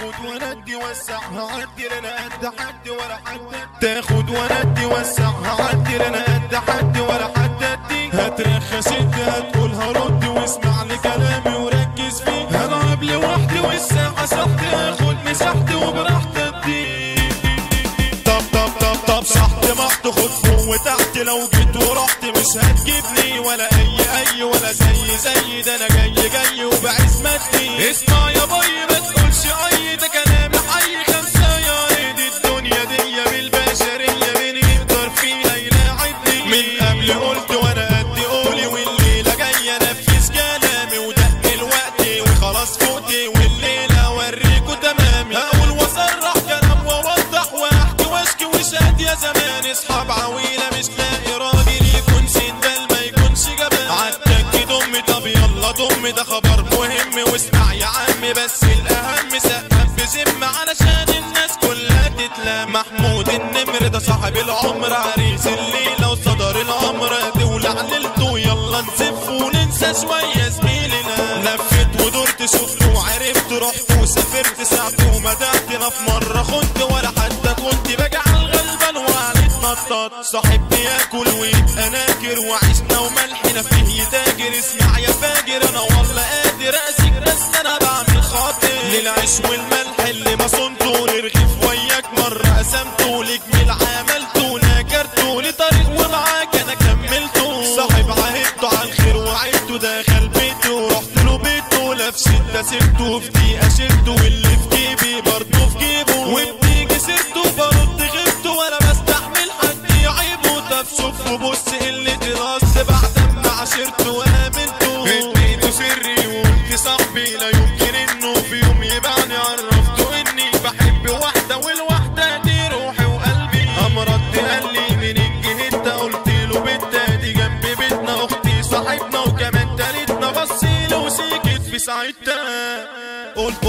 تاخد وندي وسع هعدي لنا قد حد ولا حد تاخد وندي وسع هعدي لنا قد حد ولا حد ادي هترخص انت هتقول هرد واسمع لكلامي وركز فيه هلعب لوحدي والساعة صحتي هاخد مساحتي وبراحتي ادي طب صحت محت خد فوق وتحت لو جيت ورحت مش هتجيبني ولا اي ولا زي ده انا جاي وبعزمتي اسمع يا باي ما تقولش اي ده كلامي حي خمسة يا ريت الدنيا دي بالبشرية مين يقدر فيها يلاعبني من قبل قلت وانا قد قولي والليلة جاية انفذ كلامي ودق الوقت وخلاص فوقتي والليلة اوريكوا تمامي هقول واصرح كلام واوضح واحكي واشكي وشهد يا زمان اصحاب عويلة مش لاقي راجل يكون سندال ما يكونش جبان عالتك دمي طب يلا دمي ده خبر مهم واسمع يا عمي بس الاهم سقف بذمة علشان الناس كلها تتلام محمود النمر ده صاحب العمر عريس الليلة وصدر الامر دولع ليلته يلا نزف وننسى شوية زميلنا لفت ودرت شفت وعرفت رحت وسافرت سعت ومدحتنا في مرة خنت ولا حتى كنت بجعل غلبان وعليت نطاط صاحب بياكل ويبقى ناكر وعيشنا وملحنا فيه يتاجر اسمع يا فاجر انا والله قادر اسيك بس انا بعمل خاطر للعيش والملح اللي ما صنته للرغيف وياك مرة قسمته لجميل عملته ناكرته لطريق ومعاك انا كملته صاحب عهدته على الخير وعدته دخل بيته ورحت له بيته لف شدة سبته في دقيقة شلته واللي في جيبي برضه في جيبه وبتيجي سيرته برد غبته ولا بستحمل حد يعيبه طب شوف وبص اللي دراسة بعد ما عشرته وامنته اديته سري وقلت صاحبي لا يمكن انه في يوم يبعني عرفته اني بحب واحدة والواحدة دي روحي وقلبي قام رد قال لي من الجهة قلت له بنتها دي جنب بيتنا اختي صاحبنا وكمان تالتنا بصيله وسكت في ساعتها قلت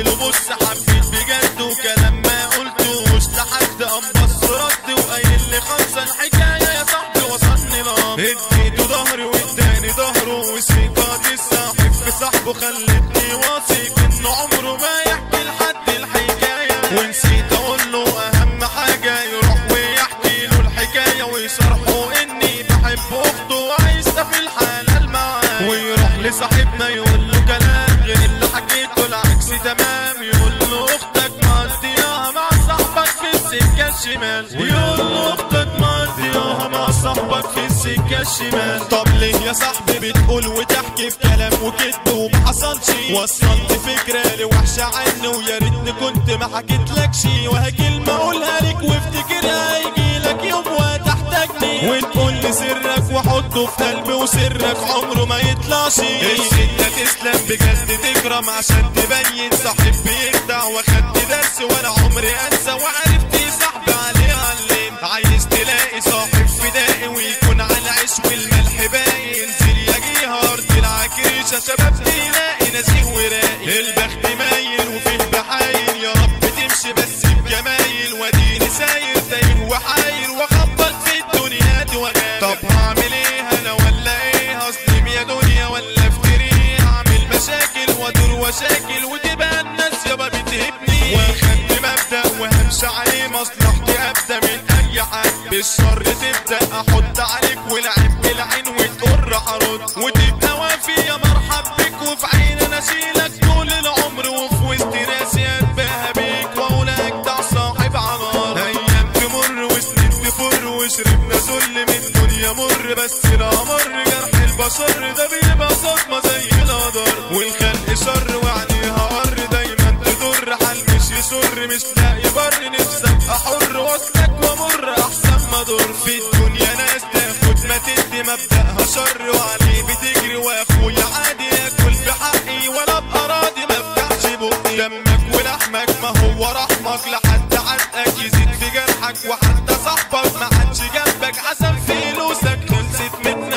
له بص حبيت بجد وكلام ما قلتوش لحد قام بص رد وقايل لي خلص الحكايه يا صاحبي وصلني لام اديته ظهري واداني ظهره وثقة الصاحب في صاحبه خلتني واثق انه عمره ما يحكي لحد الحكايه ونسيت اقول له اهم حاجه يروح ويحكي له الحكايه ويصرحه اني بحب اخته وعايزه في الحلال معاه ويروح لصاحبنا يقول له كلام غير اللي حكيته العكس تمام يقول له اختك مقضياها مع صاحبك في السكه الشمال يقول له اختك مقضياها مع صاحبك في السكه الشمال طب ليه يا صاحبي بتقول وتحكي في كلام وكذب ومحصلش وصلت فكره لوحشه عني ويا ريتني كنت ما حكيتلكش وها كلمه اقولها لك وافتكرها هيجيلك يوم وهتحتاجني وتقول لي سرك واحطه في قلبي وسرك عمره ما يطلعش الست تسلم بجد تكرم عشان تبين صاحب بيخدع واخدت درس ولا عمري انسى وعرفت صاحبي عليه علم عايز تلاقي صاحب فدائي ويكون على العيش والملح باين انزل يا جهه ارض العكريشه شباب تلاقي نزيه وراقي البخت مايل وفيه بحايل يا رب تمشي بس بجمايل واديني ساير تايه وحاير واخبط في الدنيا دي وغاير طب هعمل ايه انا ولا ايه هظلم يا دنيا ولا افتري هعمل مشاكل وادور وشاكل وتبقى الناس يابا بتهبني واخدت مبدأ وهمشي عليه مصلحتي ابدا من اي حد بالشر تبدا احط عليك والعب بالعين وتقر هرد وتبقى وافي يا مرحب بك وفي عين انا اشيلك طول العمر وفي وسط ناسي اتباهى بيك واقول اجدع صاحب عمار ايام تمر وسنين تفر وشربنا ذل من الدنيا مر بس العمر جرح البشر ده بيبقى صدمه زي القدر والخلق شر وعليها قر دايما تضر حال مش يسر مش لاقي بر نفسك احر وصلك ومر احسن ما ضر في الدنيا ناس تاخد ما تدي مبدأها شر وعليه بتجري واخويا عادي ياكل في حقي ولا ابقى راضي ما افتحش بقي دمك ولحمك ما هو رحمك لحد عدقك يزيد في جرحك وحتى صاحبك ما عادش جنبك عشان فلوسك خلصت منك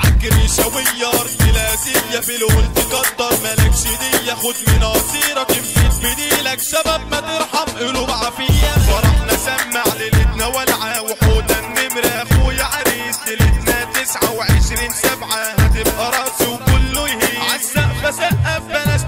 عكريشاوية ارض الاسية في القول تقدر مالكش دية خد من قصيرك انفيد بديلك شباب ما ترحم قلوب عافية فرحنا سمع ليلتنا ولعة وحوده النمر اخويا عريس ليلتنا 29/7 هتبقى راسي وكله يهيس عالسقف سقف بلاش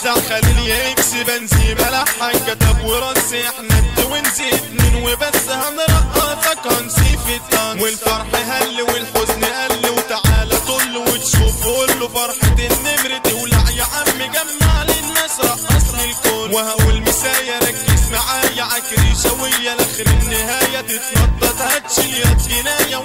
بتاع خليل يكس بنزين ملحن كتب ورص احنا ونسي اتنين وبس هنرقصك هنسيف الدنس والفرح هل والحزن قل وتعالى طل وتشوف كله فرحة النمر تولع يا عم جمع للناس رقصني الكل وهقول مسايا ركز معايا عكريشة ويا لاخر النهاية تتنطط هتشيل يا جناية